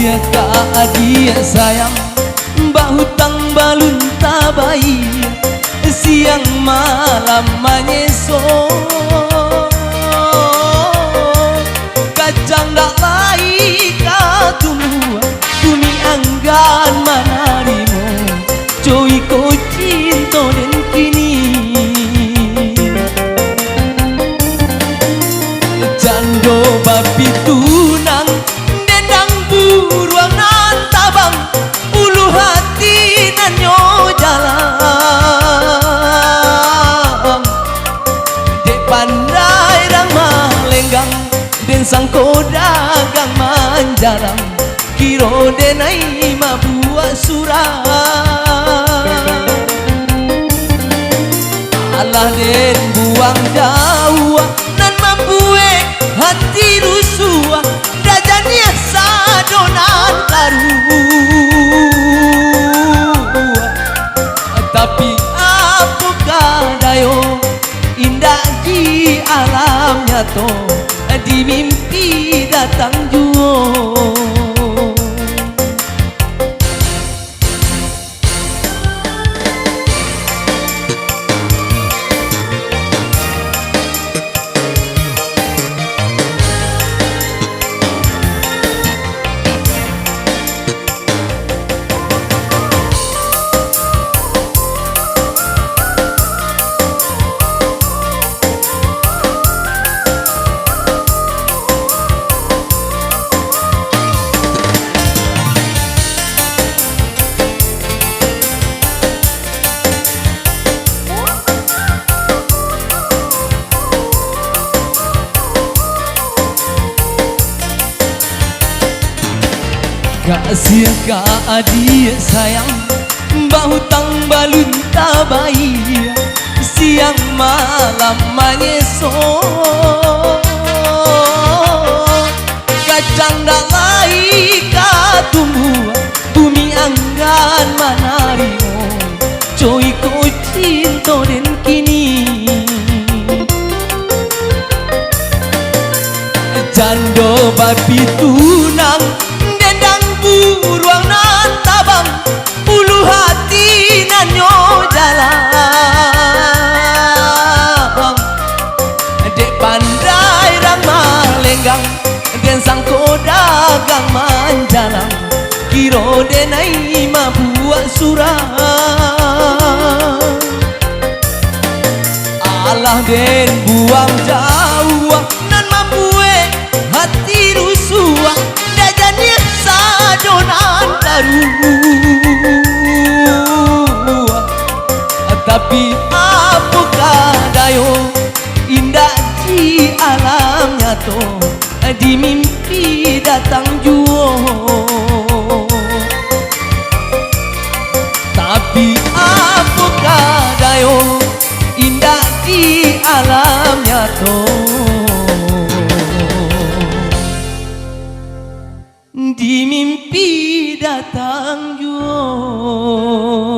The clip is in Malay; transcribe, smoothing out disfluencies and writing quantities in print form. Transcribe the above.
ka adia sayang bahutang balun tabai siang malam manyeso kacang dak lai ka tumua bumi anggan manarimo joy ko cinta den kini jando babi tunang dendang buruang nan tabang ulu hati nan nyo jalan dek pandai rang malenggang den sangko dagang manjarang kiro denai mabuat surat alah den buang jauh nan mampuwe hati rusua dajanya sadonan karu tapi apakah dayo indah di alam nyato di mimpi datang juo kasih ka adia sayang bahutang balun tabai siang malam manyeso kacang dak lai ka tumbuh bumi anggan manarimo joy ko cinta den kini jando babi tunang buruang nan tabang ulu hati nan nyo jalan dek pandai rang malenggang den sangko dagang manjalang kiro denai mabuat surat alah den buang jauh nan mampuwe hati rusua dajanya sadonan karu tapi apakah dayo indah di alam nyato di mimpi datang juo tapi apakah dayo indah di alam nyato di mimpi datang jua.